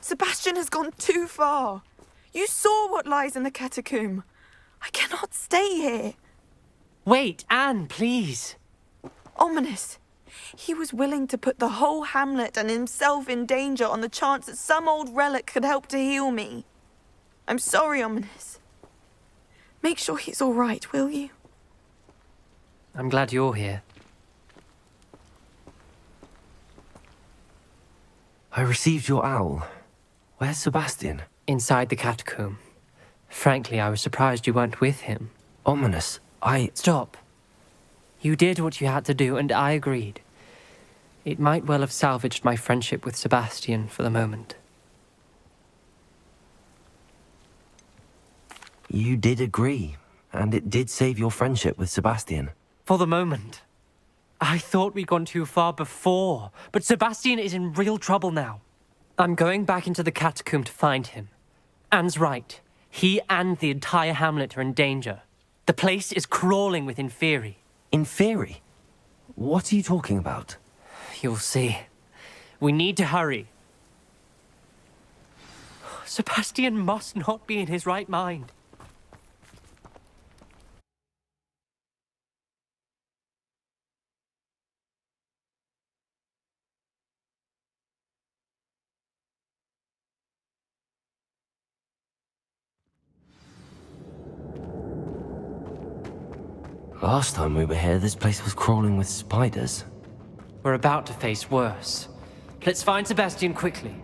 Sebastian has gone too far. You saw what lies in the catacomb. I cannot stay here. Wait, Anne, please. Ominous. He was willing to put the whole hamlet and himself in danger on the chance that some old relic could help to heal me. I'm sorry, Ominous. Make sure he's all right, will you? I'm glad you're here. I received your owl. Where's Sebastian? Inside the catacomb. Frankly, I was surprised you weren't with him. Ominous, Stop. You did what you had to do, and I agreed. It might well have salvaged my friendship with Sebastian for the moment. You did agree, and it did save your friendship with Sebastian. For the moment. I thought we'd gone too far before, but Sebastian is in real trouble now. I'm going back into the catacomb to find him. Anne's right. He and the entire hamlet are in danger. The place is crawling with Inferi. Inferi? What are you talking about? You'll see. We need to hurry. Sebastian must not be in his right mind. Last time we were here, this place was crawling with spiders. We're about to face worse. Let's find Sebastian quickly.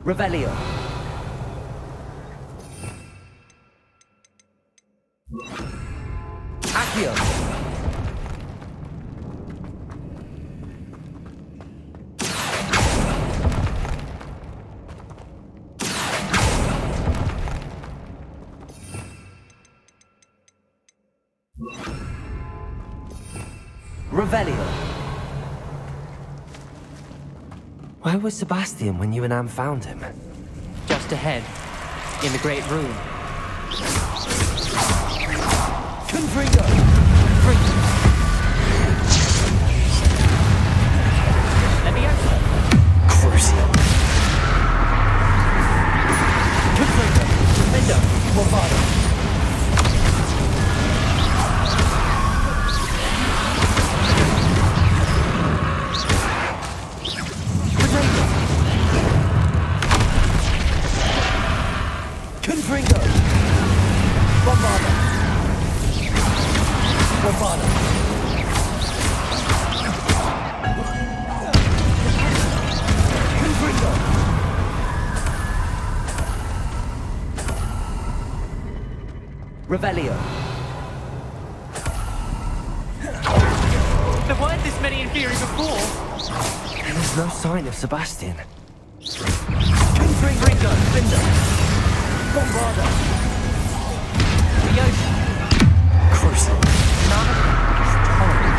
Revelio. Accio. Revelio. Where was Sebastian when you and Anne found him? Just ahead, in the great room. Confringo! Let me out. Crucial. Confringo! Defender! Movado! Confringo! Bombada! Bombada! Confringo! Revelio! There weren't this many Inferi before. There's no sign of Sebastian. Confringo! Defender! Bombarda! The ocean. Crucial. None of that is tolerable.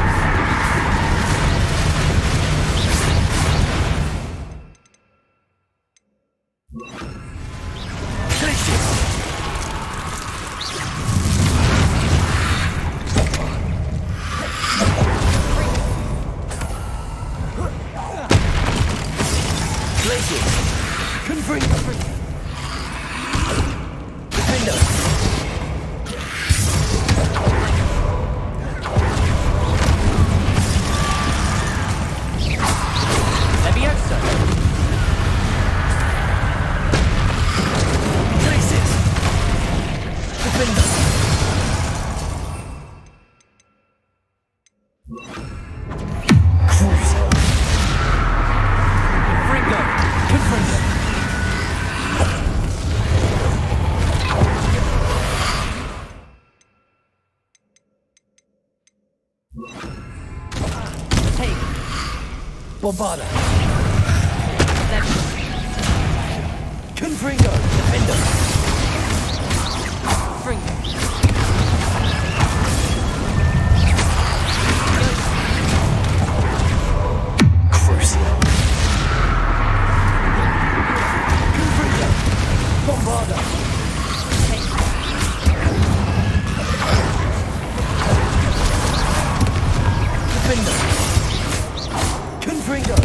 Glacius! Glacius! Confringo! Bombada! Confringo! Defender! Fringo. Crucial! Confringo! Bombada! Defender! Confringo!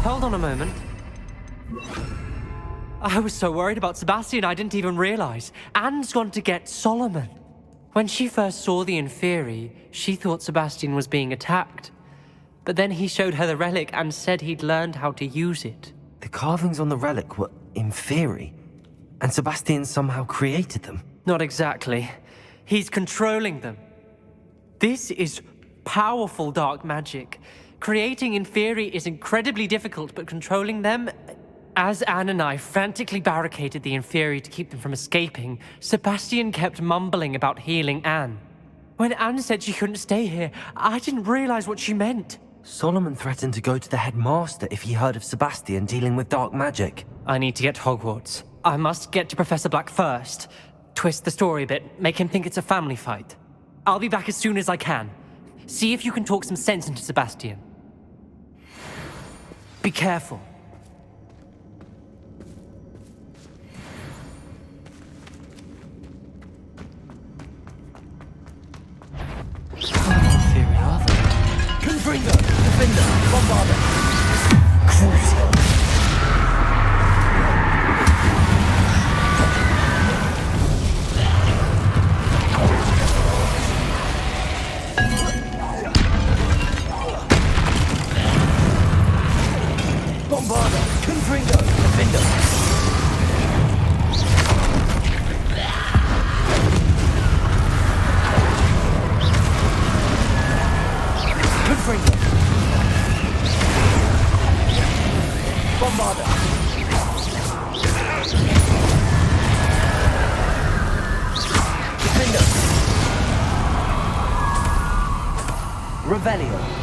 Hold on a moment. I was so worried about Sebastian I didn't even realize. Anne's gone to get Solomon. When she first saw the Inferi, she thought Sebastian was being attacked. But then he showed her the relic and said he'd learned how to use it. The carvings on the relic were Inferi, and Sebastian somehow created them. Not exactly. He's controlling them. This is powerful dark magic. Creating Inferi is incredibly difficult, but controlling them... As Anne and I frantically barricaded the Inferi to keep them from escaping, Sebastian kept mumbling about healing Anne. When Anne said she couldn't stay here, I didn't realize what she meant. Solomon threatened to go to the headmaster if he heard of Sebastian dealing with dark magic. I need to get to Hogwarts. I must get to Professor Black first. Twist the story a bit, make him think it's a family fight. I'll be back as soon as I can. See if you can talk some sense into Sebastian. Be careful. Here we are then. Confringo, Defender, Bombarder. Crucial. Bombarder, Confringo, Defender. Confringo. Bombarder. Defender. Revelio.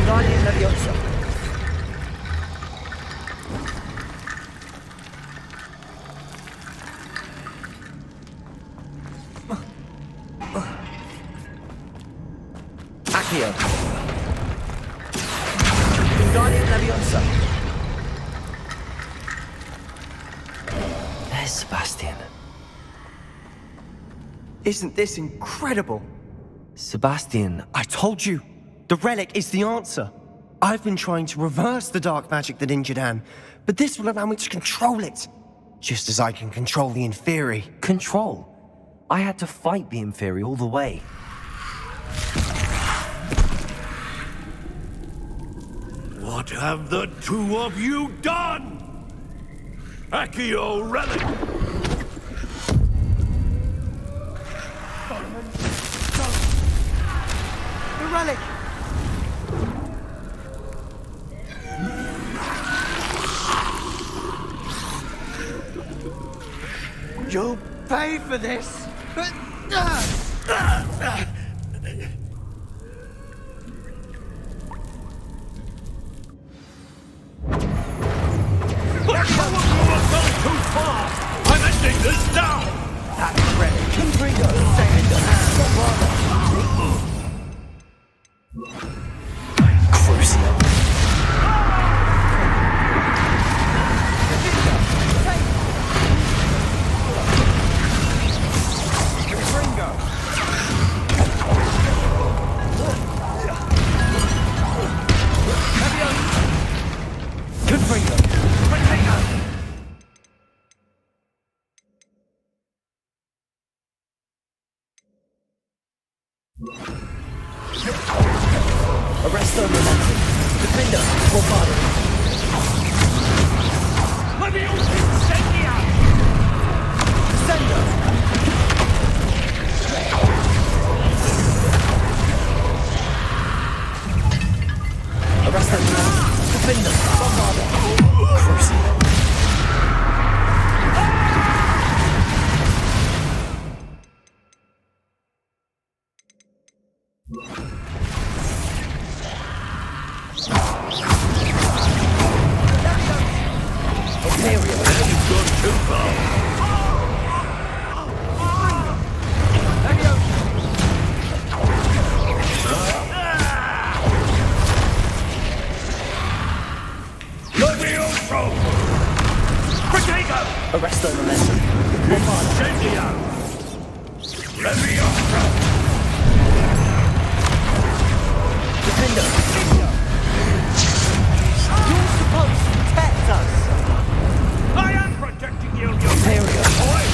Guardian Leviosa. Accio. Guardian Leviosa. There's Sebastian. Isn't this incredible? Sebastian, I told you. The relic is the answer. I've been trying to reverse the dark magic that injured Anne, but this will allow me to control it. Just as I can control the Inferi. control. I had to fight the Inferi all the way. What have the two of you done? Accio relic! The relic! You'll pay for this! But some of you have gone too far! I'm ending this now! That relic can bring us Defender, Bombarder. Crucial. Ringo! Arresto momentum. Defender, bombarded. Leviosa incendia! Descender. Arresto momentum. Defender, bombarded. Crucible. You've gone too far. Leviosa! Protego! Arresto momentum. Bombarded. Incendia! Leviosa! Defender. You're supposed to protect us. I am protecting you, you Imperial. boy!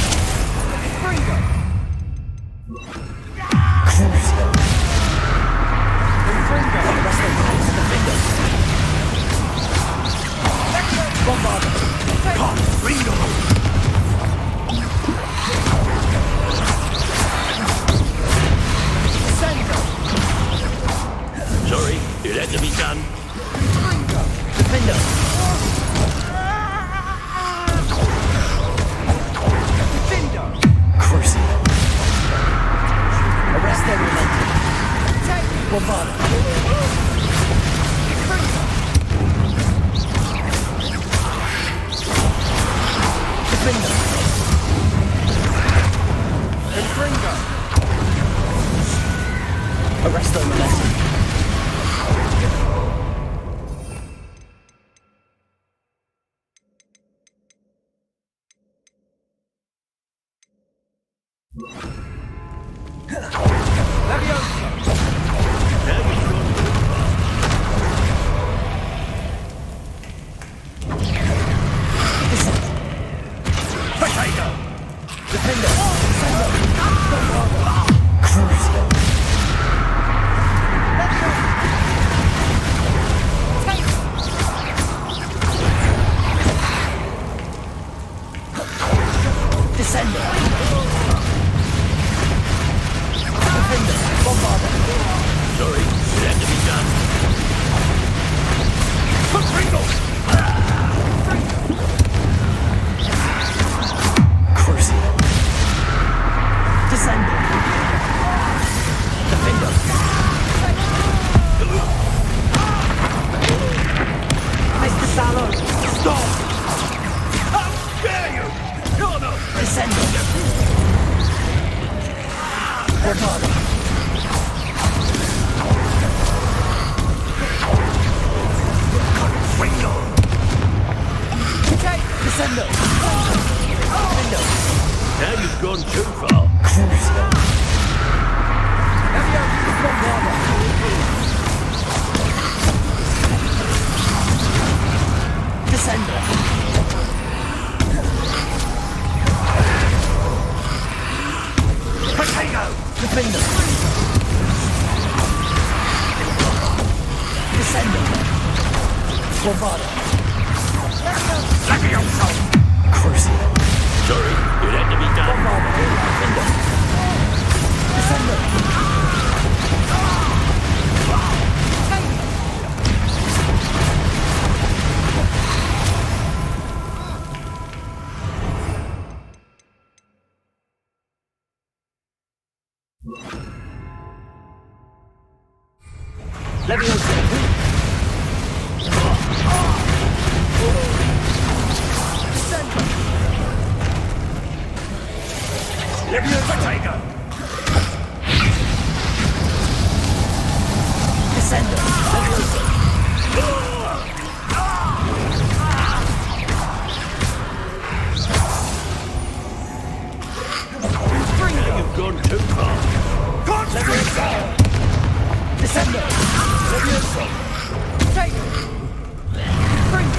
Crucio. Arresto momentum. Defender. Bombarded. Ringo! Descender. Sorry, it had to be done. Defender. Crucio. Arrest their momentum. Bombarded. Defender. Arrest their momentum. Potato! Defender. Crucio. Descender. Defender. Bombarded. Sorry, it had to be done. Ringo! Crucio. Descender. Defender. Mr. Sallow. Stop! How dare you! No, no! Descender. Bombarded. Ringo! Descender. Defender. Now you've gone too far. Crucio. Bombarded. Descender. Potato! Defender. Descender. Bombarded. Leviosa! Crucio. Sorry, it had to be done. Bombarded. Defender. Descender. Leviosa. Leviosa Potato! Descender. Now you've gone too far. Leviosa! Descender. Leviosa! Take. Bring.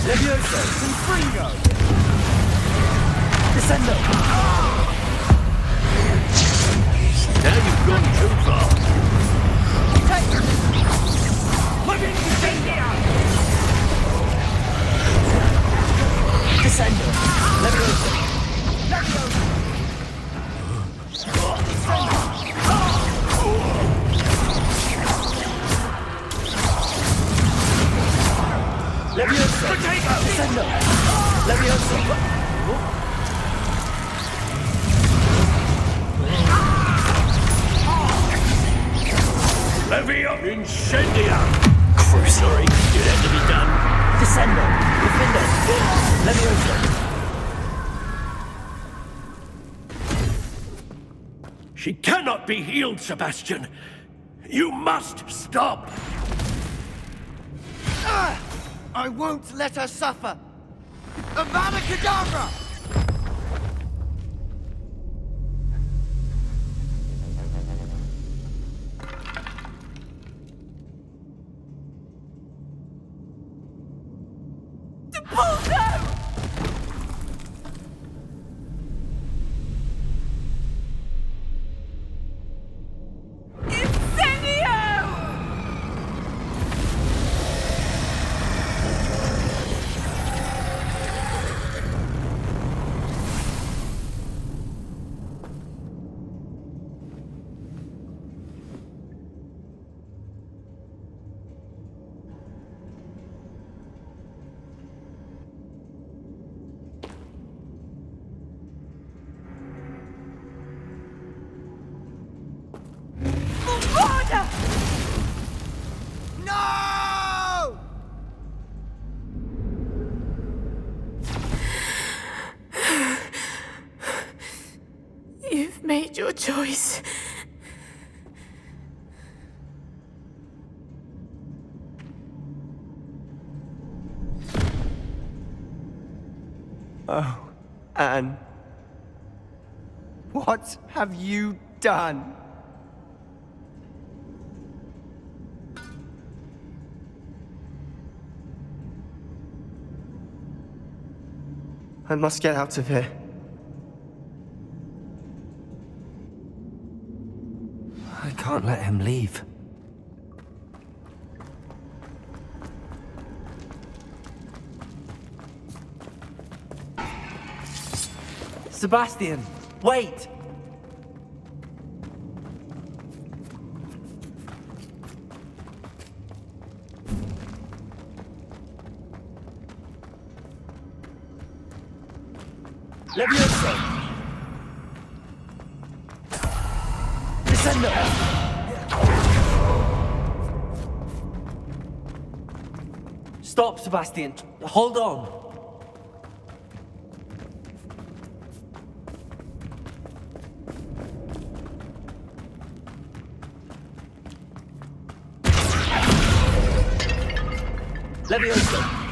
Levioso! Confringo! Descendo! Now you've gone too far. Descendo! Levioso! Levioso! Descendo! Levioso! Levio Incendia! Sorry, it had to be done. Descendo! Defendo! Levioso! She cannot be healed, Sebastian. You must stop. I won't let her suffer! Avada Kedavra! No! You've made your choice. Oh, Anne. What have you done? I must get out of here. I can't let him leave. Sebastian, wait! Levioso! Descendo! Stop, Sebastian. Hold on. Levioso!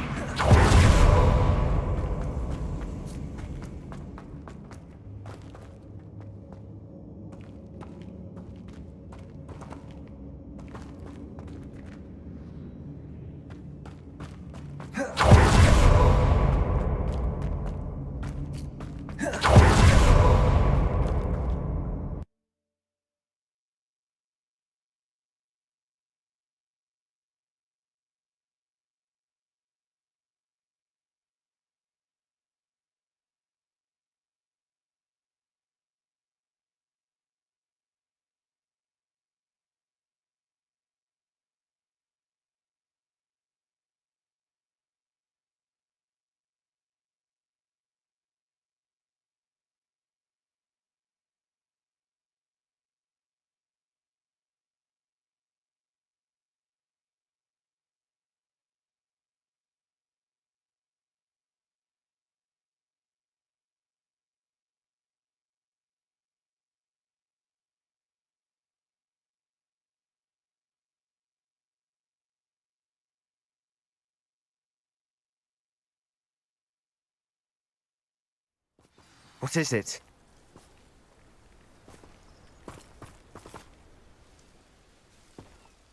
What is it?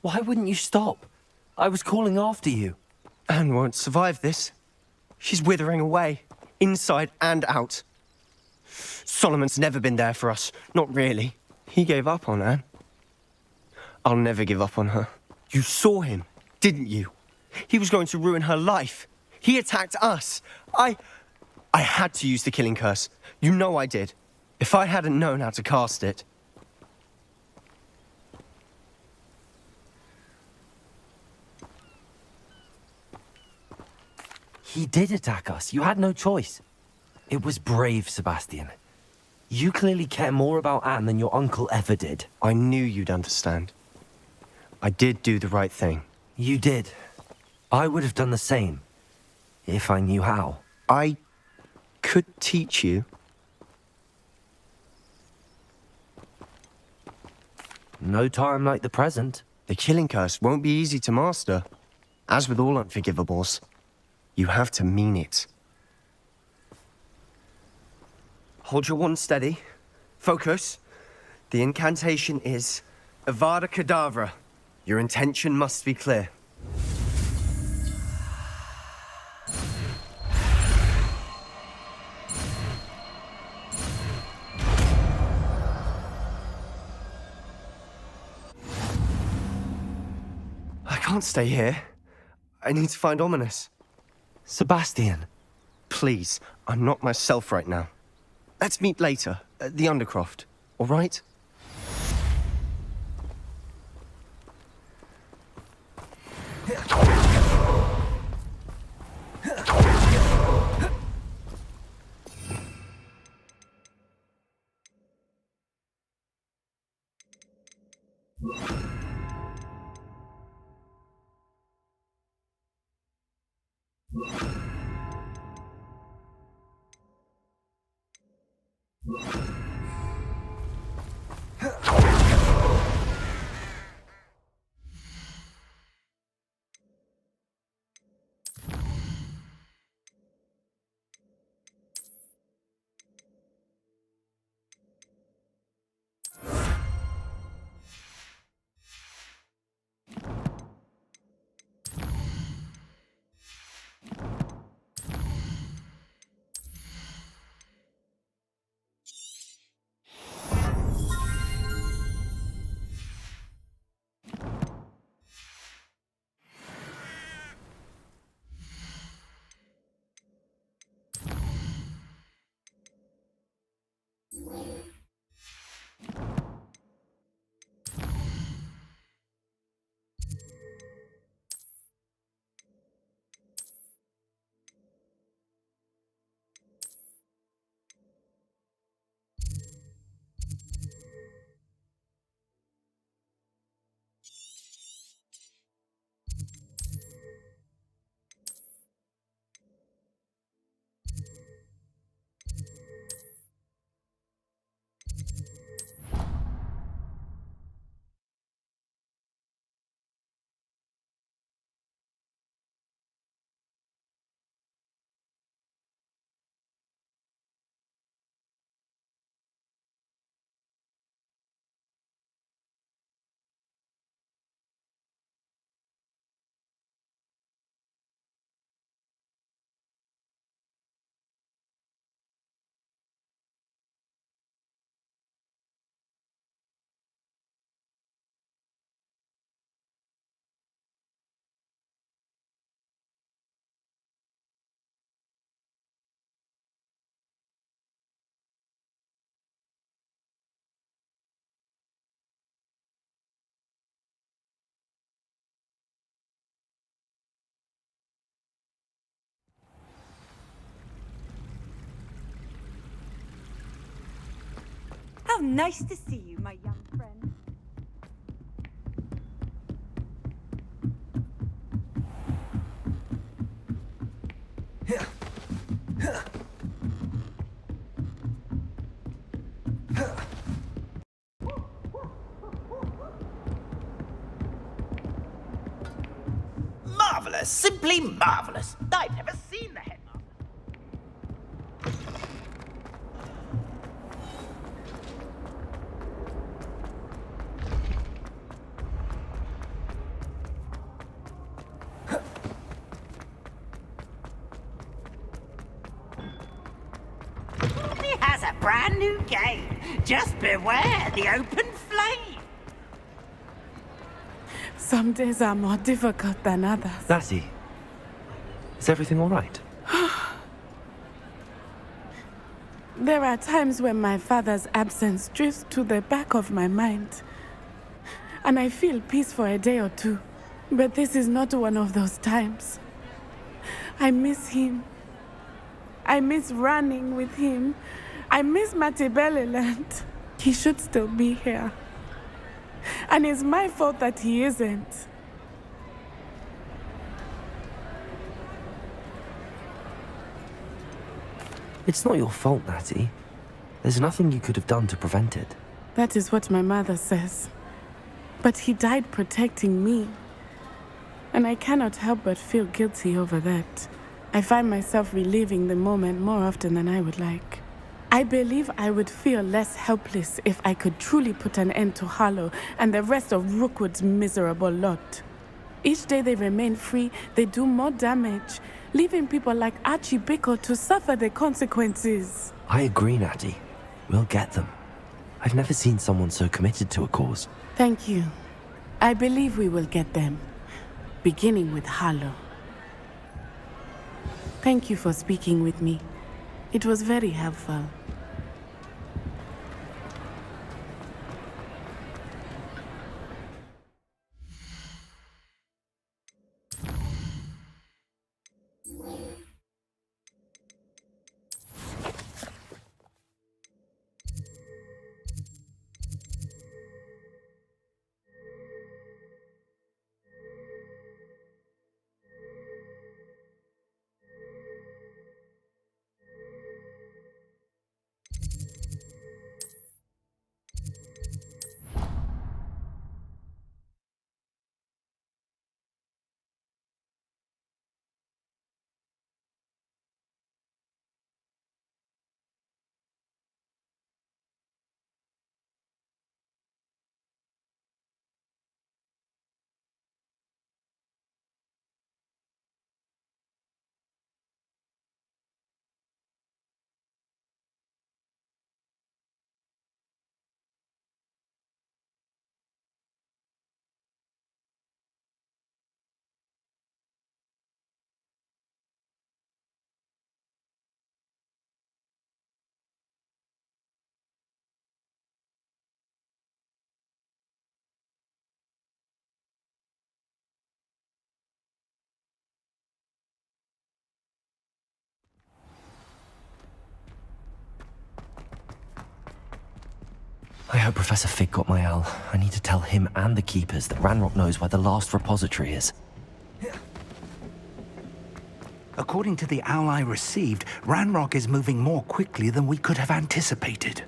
Why wouldn't you stop? I was calling after you. Anne won't survive this. She's withering away, inside and out. Solomon's never been there for us, not really. He gave up on Anne. I'll never give up on her. You saw him, didn't you? He was going to ruin her life. He attacked us. I had to use the killing curse. You know I did. If I hadn't known how to cast it... He did attack us. You had no choice. It was brave, Sebastian. You clearly care more about Anne than your uncle ever did. I knew you'd understand. I did do the right thing. You did. I would have done the same, if I knew how. I could teach you. No time like the present. The killing curse won't be easy to master. As with all unforgivables, you have to mean it. Hold your wand steady. Focus. The incantation is Avada Kedavra. Your intention must be clear. I can't stay here. I need to find Ominous. Sebastian. Please, I'm not myself right now. Let's meet later, at the Undercroft, all right? How nice to see you, my young friend. Marvelous! Simply marvelous! I've never seen the headmaster. has a brand new game. Just beware the open flame. Some days are more difficult than others. Lassie, is everything all right? There are times when my father's absence drifts to the back of my mind, and I feel peace for a day or two. But this is not one of those times. I miss him. I miss running with him. I miss Matibeleland. He should still be here. And it's my fault that he isn't. It's not your fault, Natty. There's nothing you could have done to prevent it. That is what my mother says. But he died protecting me. And I cannot help but feel guilty over that. I find myself reliving the moment more often than I would like. I believe I would feel less helpless if I could truly put an end to Harlow and the rest of Rookwood's miserable lot. Each day they remain free, they do more damage, leaving people like Archie Bickle to suffer the consequences. I agree, Natty. We'll get them. I've never seen someone so committed to a cause. Thank you. I believe we will get them, beginning with Harlow. Thank you for speaking with me. It was very helpful. I hope Professor Fig got my owl. I need to tell him and the Keepers that Ranrock knows where the last repository is. According to the owl I received, Ranrock is moving more quickly than we could have anticipated.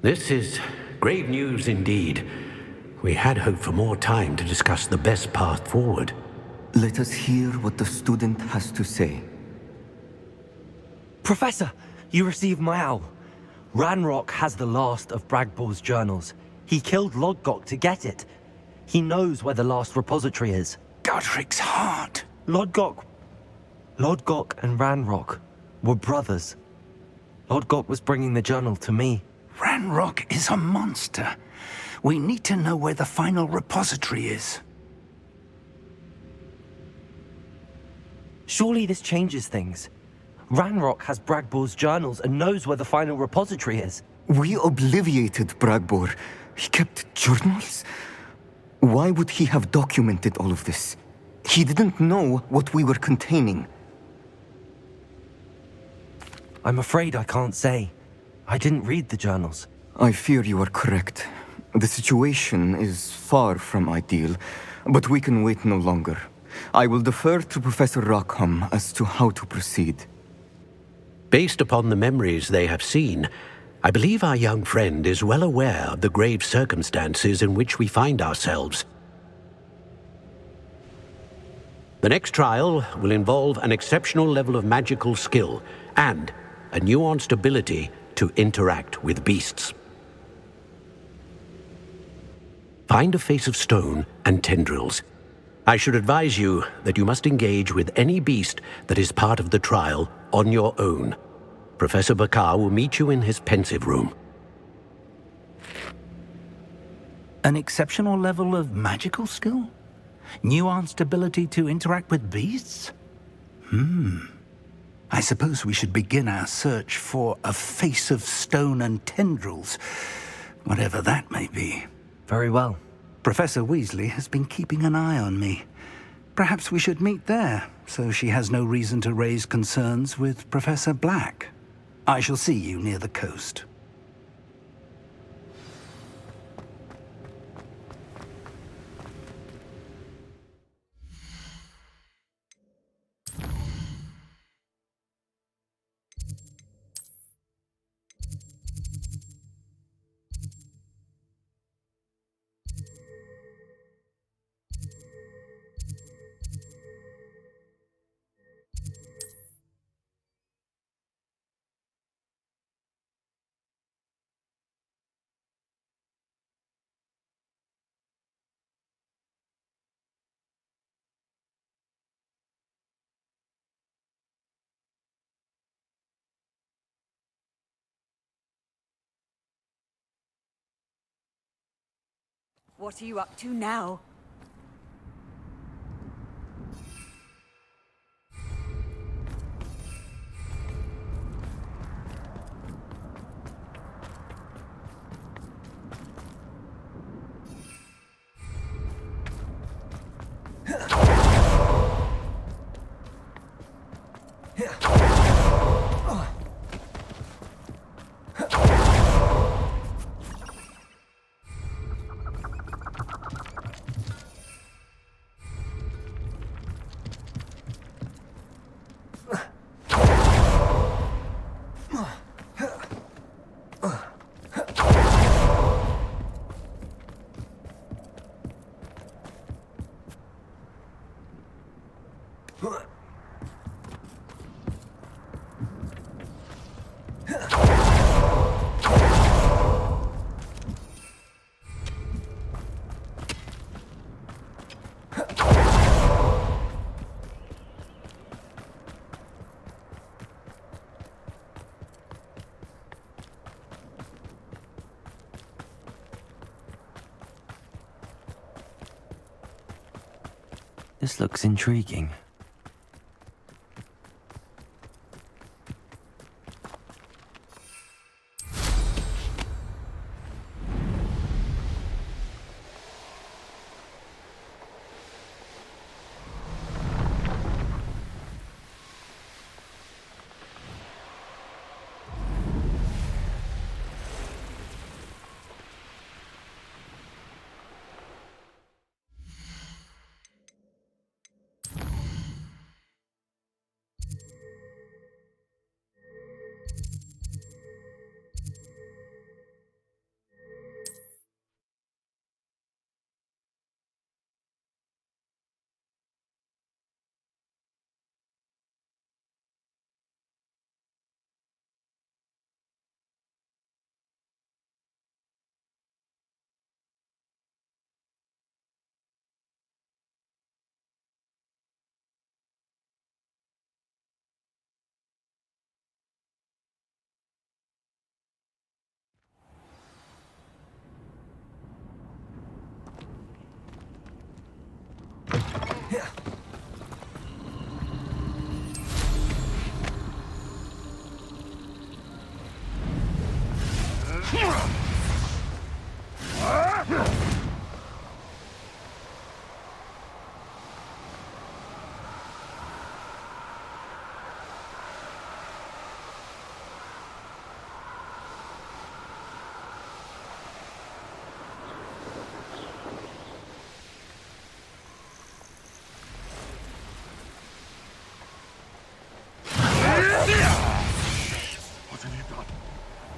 This is grave news indeed. We had hoped for more time to discuss the best path forward. Let us hear what the student has to say. Professor, you received my owl. Ranrock has the last of Bragbor's journals. He killed Lodgok to get it. He knows where the last repository is. Godric's heart. Lodgok and Ranrock were brothers. Lodgok was bringing the journal to me. Ranrock is a monster. We need to know where the final repository is. Surely this changes things. Ranrock has Bragbor's journals and knows where the final repository is. We obliviated Bragbor. He kept journals? Why would he have documented all of this? He didn't know what we were containing. I'm afraid I can't say. I didn't read the journals. I fear you are correct. The situation is far from ideal, but we can wait no longer. I will defer to Professor Rockham as to how to proceed. Based upon the memories they have seen, I believe our young friend is well aware of the grave circumstances in which we find ourselves. The next trial will involve an exceptional level of magical skill and a nuanced ability to interact with beasts. Find a face of stone and tendrils. I should advise you that you must engage with any beast that is part of the trial on your own. Professor Bakar will meet you in his pensive room. An exceptional level of magical skill? Nuanced ability to interact with beasts? I suppose we should begin our search for a face of stone and tendrils, whatever that may be. Very well. Professor Weasley has been keeping an eye on me. Perhaps we should meet there, so she has no reason to raise concerns with Professor Black. I shall see you near the coast. What are you up to now? This looks intriguing.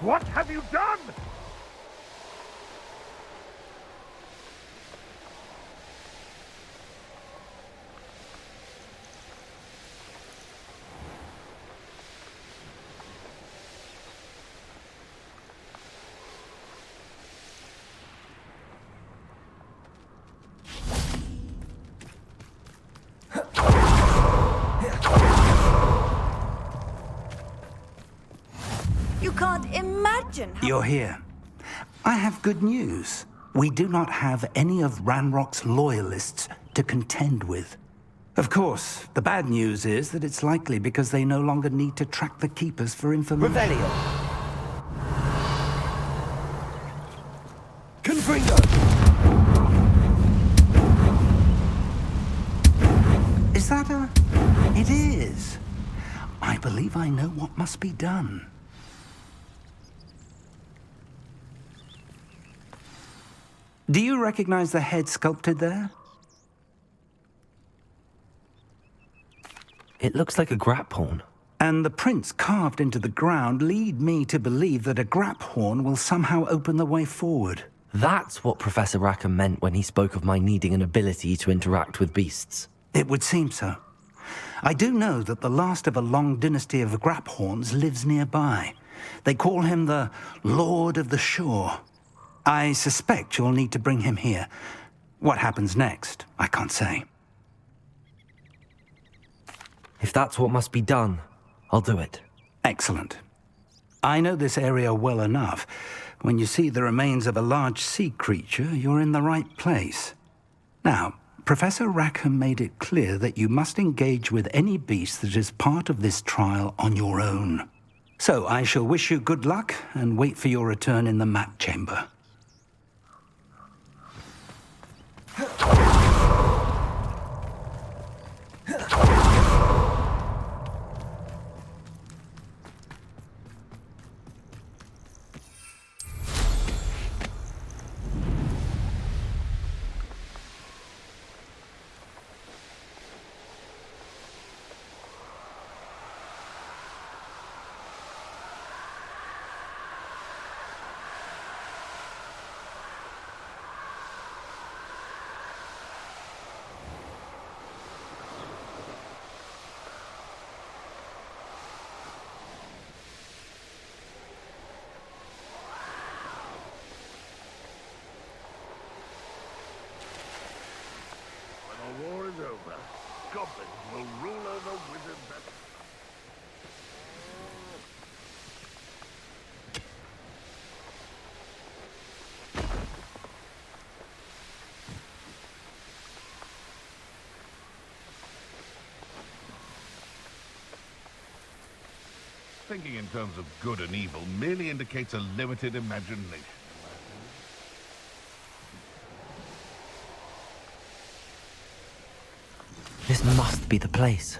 What have you done? You can't imagine how... You're here. I have good news. We do not have any of Ranrock's loyalists to contend with. Of course, the bad news is that it's likely because they no longer need to track the Keepers for information. Revelio. Confringo. Is that a... It is. I believe I know what must be done. Do you recognize the head sculpted there? It looks like a grap horn. And the prints carved into the ground lead me to believe that a grap horn will somehow open the way forward. That's what Professor Rackham meant when he spoke of my needing an ability to interact with beasts. It would seem so. I do know that the last of a long dynasty of grap horns lives nearby. They call him the Lord of the Shore. I suspect you'll need to bring him here. What happens next, I can't say. If that's what must be done, I'll do it. Excellent. I know this area well enough. When you see the remains of a large sea creature, you're in the right place. Now, Professor Rackham made it clear that you must engage with any beast that is part of this trial on your own. So I shall wish you good luck and wait for your return in the map chamber. When the war is over, goblins will rule over wizards and... Thinking in terms of good and evil merely indicates a limited imagination. This must be the place.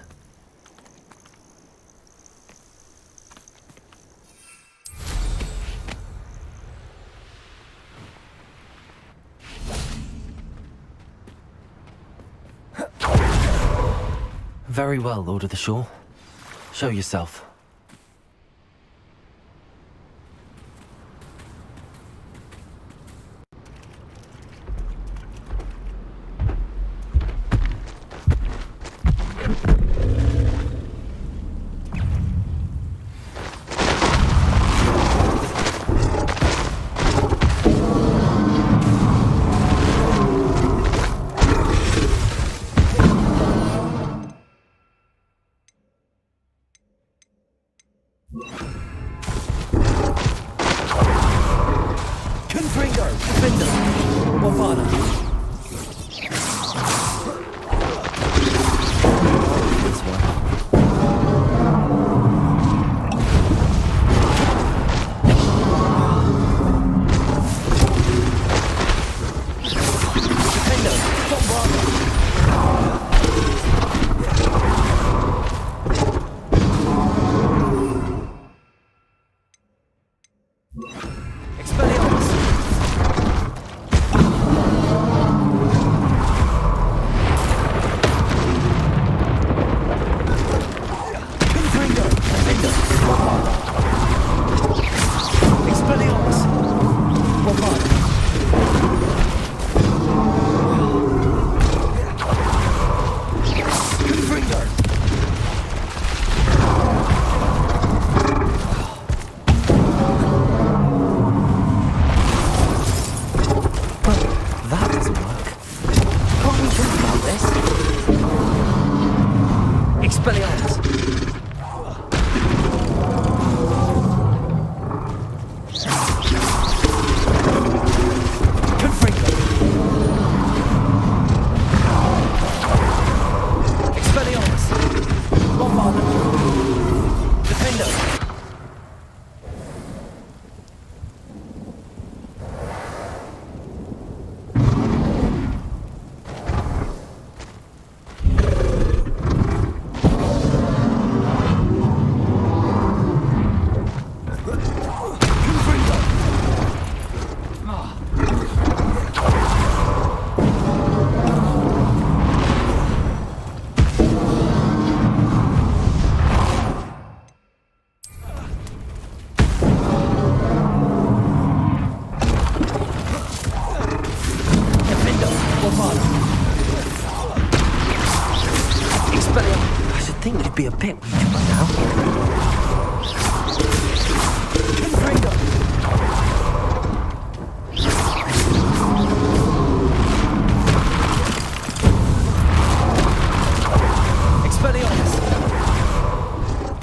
Very well, Lord of the Shore. Show yourself.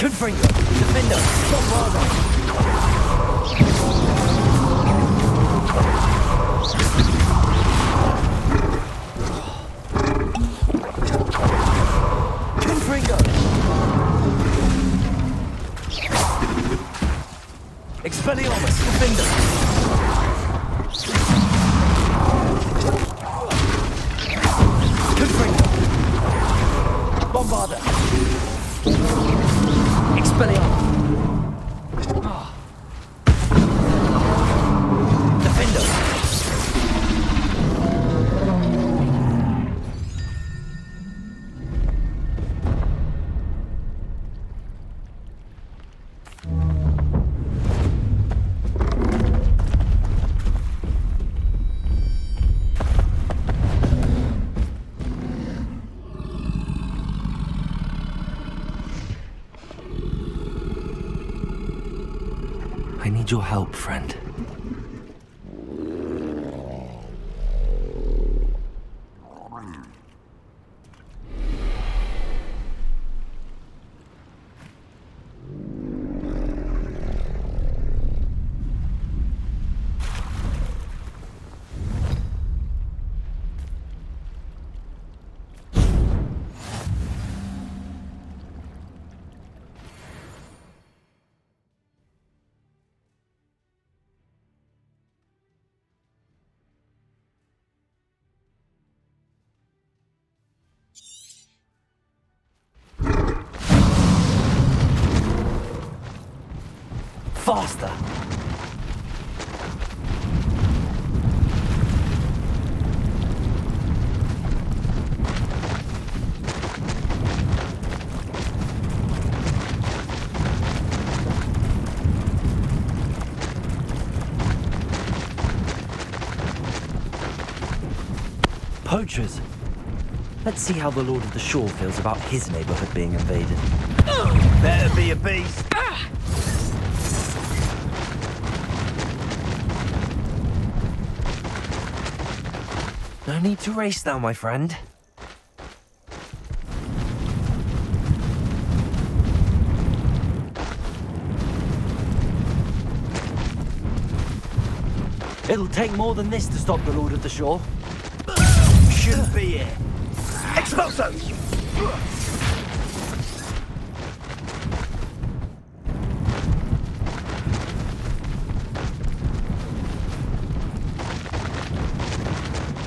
Confringo! Defender! Bombarda! Confringo! Expelliarmus! Defender! Confringo! Bombarda! Expelliarmus! Defender! I need your help, friend. Faster! Poachers! Let's see how the Lord of the Shore feels about his neighborhood being invaded. Better be a beast! No need to race now, my friend. It'll take more than this to stop the Lord of the Shore. Shouldn't be here. Expulso!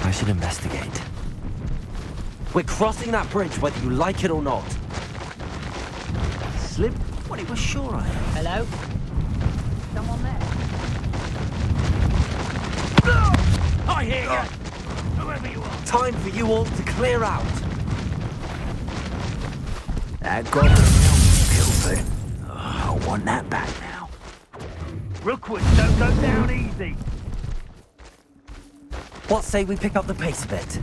I should investigate. We're crossing that bridge whether you like it or not. Slip? Well, it was sure I am. Hello? Someone there? I hear you! Whoever you are. Time for you all to clear out. That goblin Pilford. I want that back now. Rookwood, don't go down easy. What say we pick up the pace a bit?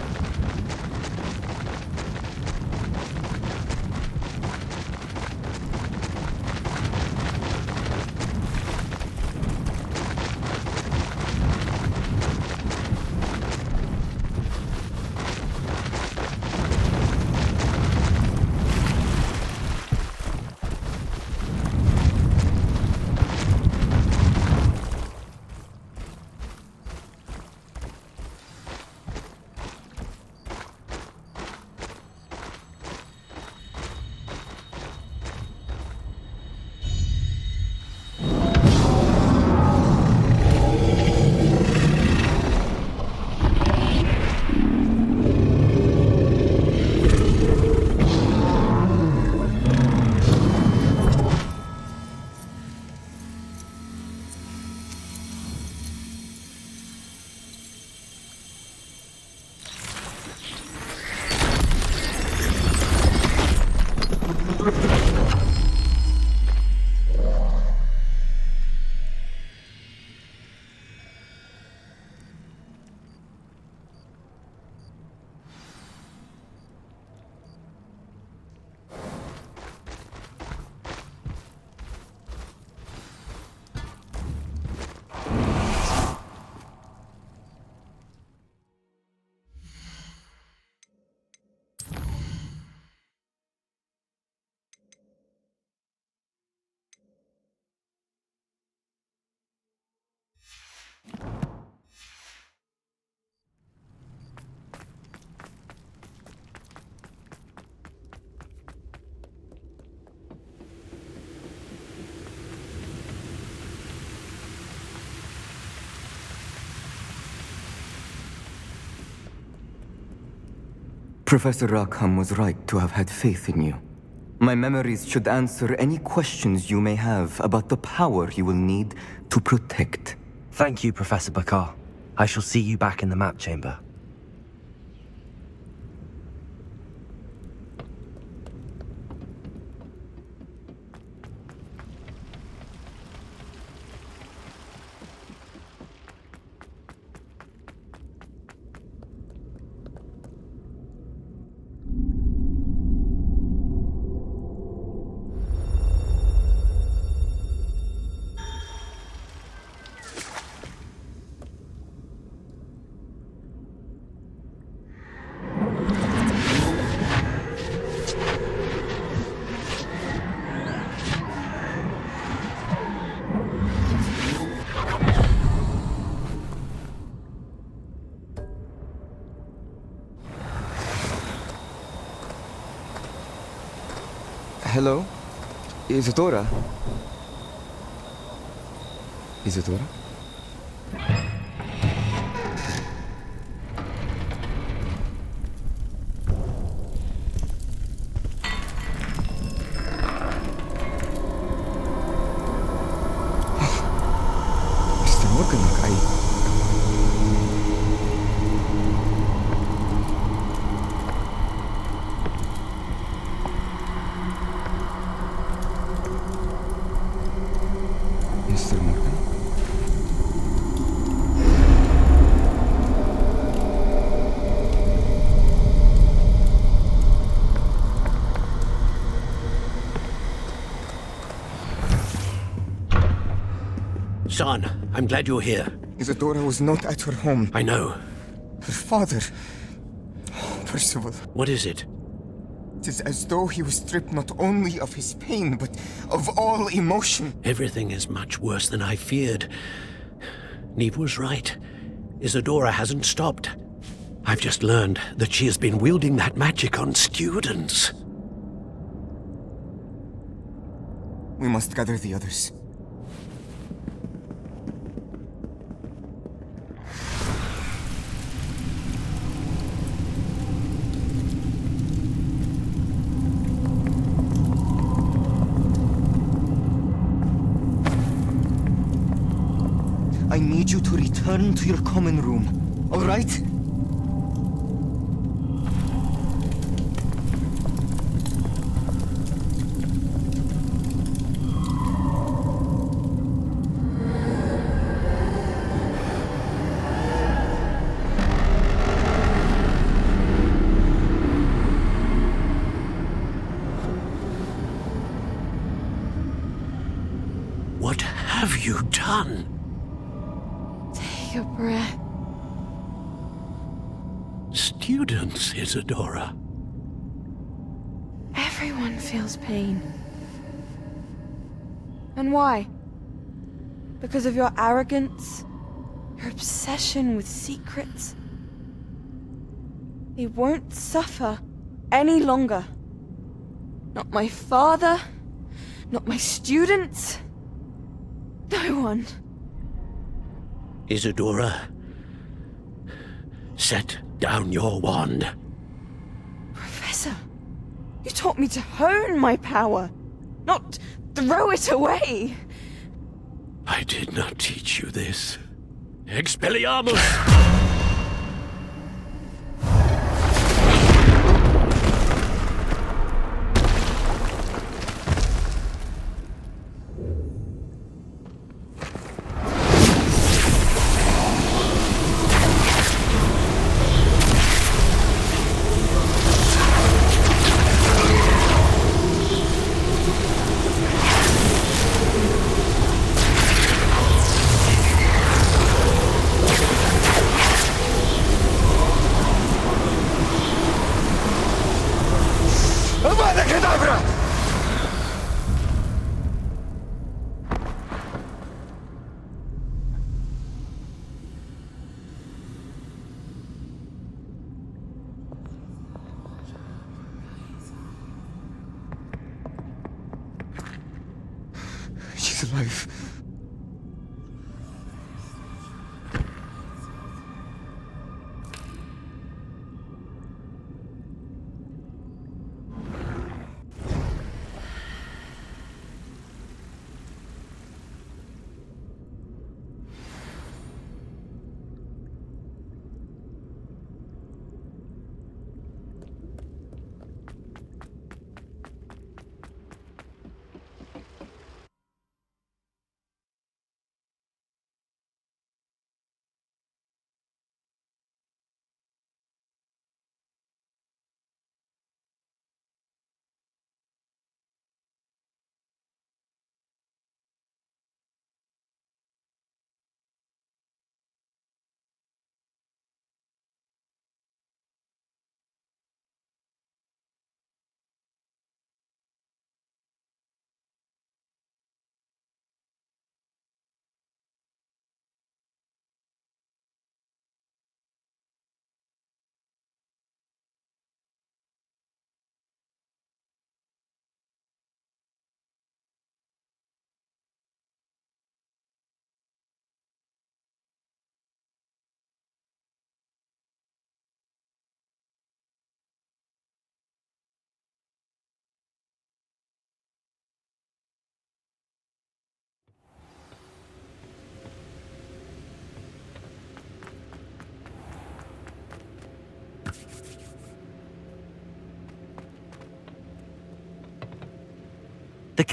Professor Rackham was right to have had faith in you. My memories should answer any questions you may have about the power you will need to protect. Thank you, Professor Bakar. I shall see you back in the map chamber. Hello? Isadora? Isadora? Mr. Morganlock, Mr. Morgan? Son, I'm glad you're here. Isadora was not at her home. I know. Her father... Percival. What is it? It is as though he was stripped not only of his pain, but of all emotion. Everything is much worse than I feared. Neve was right. Isadora hasn't stopped. I've just learned that she has been wielding that magic on students. We must gather the others. I need you to return to your common room, all right? What have you done? Take a breath. Students, Isadora. Everyone feels pain. And why? Because of your arrogance? Your obsession with secrets? They won't suffer any longer. Not my father, not my students, no one. Isadora, set down your wand. Professor, you taught me to hone my power, not throw it away. I did not teach you this. Expelliarmus! She's alive.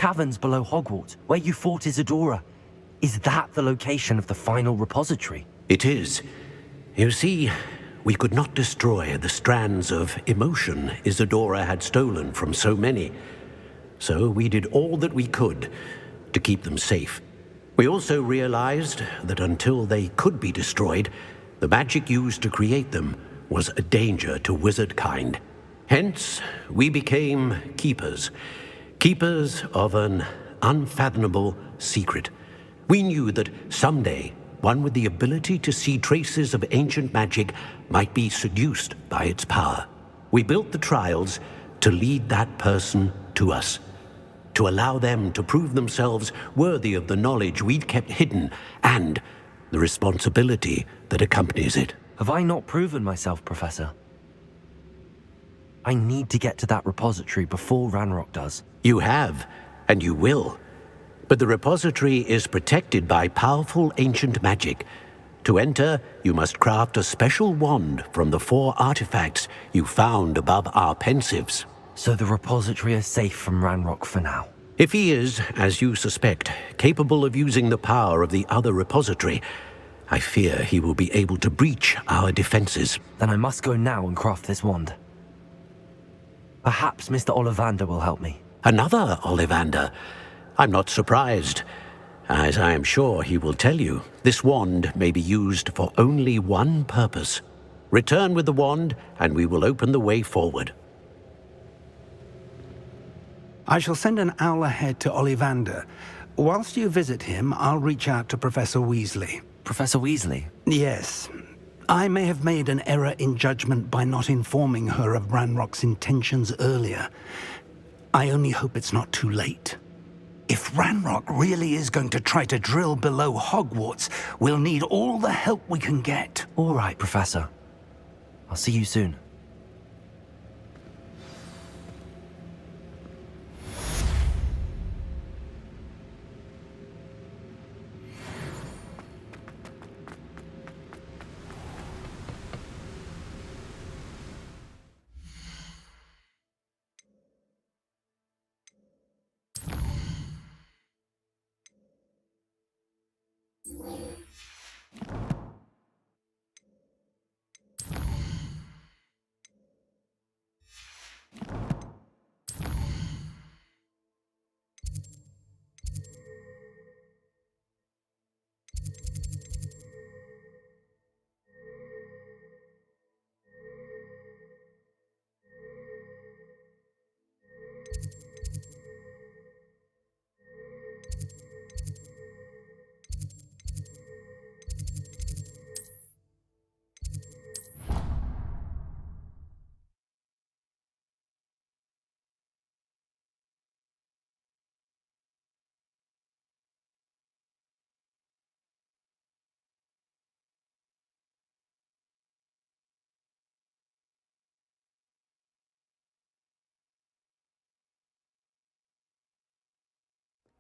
caverns below Hogwarts, where you fought Isadora. Is that the location of the final repository? It is. You see, we could not destroy the strands of emotion Isadora had stolen from so many. So we did all that we could to keep them safe. We also realized that until they could be destroyed, the magic used to create them was a danger to wizard kind. Hence, we became keepers. Keepers of an unfathomable secret. We knew that someday, one with the ability to see traces of ancient magic might be seduced by its power. We built the trials to lead that person to us, to allow them to prove themselves worthy of the knowledge we'd kept hidden and the responsibility that accompanies it. Have I not proven myself, Professor? I need to get to that repository before Ranrock does. You have, and you will. But the repository is protected by powerful ancient magic. To enter, you must craft a special wand from the 4 artifacts you found above our pensives. So the repository is safe from Ranrock for now? If he is, as you suspect, capable of using the power of the other repository, I fear he will be able to breach our defenses. Then I must go now and craft this wand. Perhaps Mr. Ollivander will help me. Another Ollivander? I'm not surprised. As I am sure he will tell you, this wand may be used for only one purpose. Return with the wand, and we will open the way forward. I shall send an owl ahead to Ollivander. Whilst you visit him, I'll reach out to Professor Weasley. Professor Weasley? Yes. I may have made an error in judgment by not informing her of Ranrock's intentions earlier. I only hope it's not too late. If Ranrock really is going to try to drill below Hogwarts, we'll need all the help we can get. All right, Professor. I'll see you soon.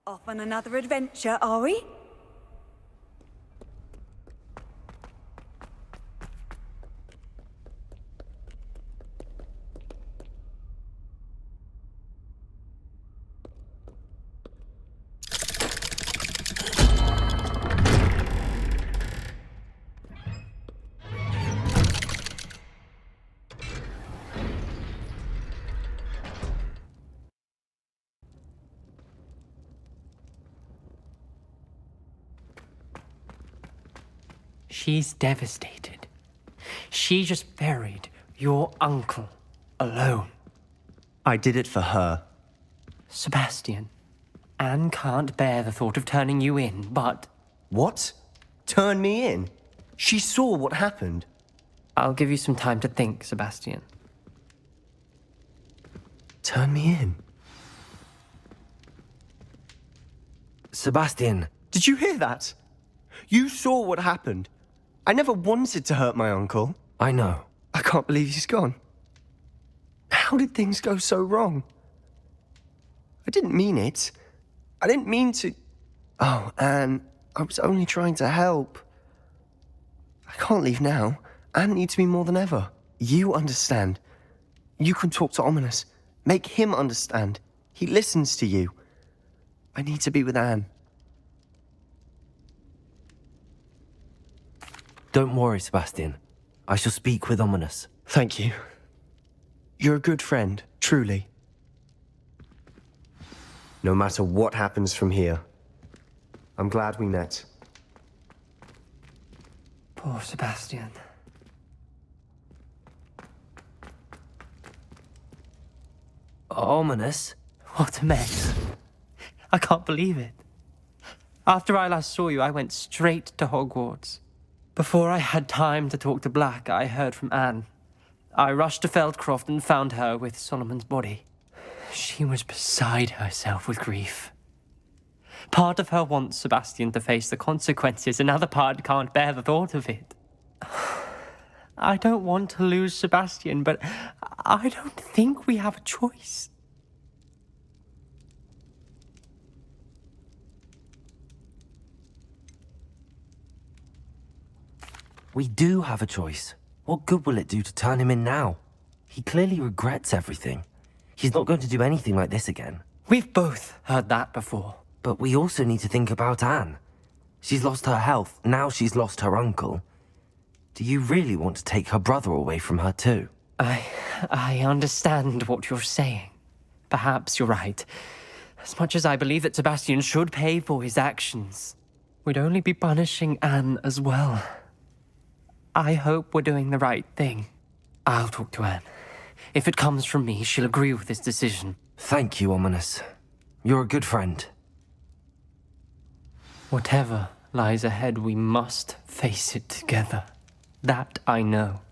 Off on another adventure, are we? She's devastated. She just buried your uncle alone. I did it for her. Sebastian, Anne can't bear the thought of turning you in, but... What? Turn me in? She saw what happened. I'll give you some time to think, Sebastian. Turn me in? Sebastian. Did you hear that? You saw what happened. I never wanted to hurt my uncle. I know. I can't believe he's gone. How did things go so wrong? I didn't mean it. I didn't mean to... Oh, Anne, I was only trying to help. I can't leave now. Anne needs me more than ever. You understand. You can talk to Ominous. Make him understand. He listens to you. I need to be with Anne. Don't worry, Sebastian. I shall speak with Ominous. Thank you. You're a good friend, truly. No matter what happens from here, I'm glad we met. Poor Sebastian. Ominous? What a mess. I can't believe it. After I last saw you, I went straight to Hogwarts. Before I had time to talk to Black, I heard from Anne. I rushed to Feldcroft and found her with Solomon's body. She was beside herself with grief. Part of her wants Sebastian to face the consequences, another part can't bear the thought of it. I don't want to lose Sebastian, but I don't think we have a choice. We do have a choice. What good will it do to turn him in now? He clearly regrets everything. He's not going to do anything like this again. We've both heard that before. But we also need to think about Anne. She's lost her health, now she's lost her uncle. Do you really want to take her brother away from her too? I understand what you're saying. Perhaps you're right. As much as I believe that Sebastian should pay for his actions, we'd only be punishing Anne as well. I hope we're doing the right thing. I'll talk to Anne. If it comes from me, she'll agree with this decision. Thank you, Ominous. You're a good friend. Whatever lies ahead, we must face it together. That I know.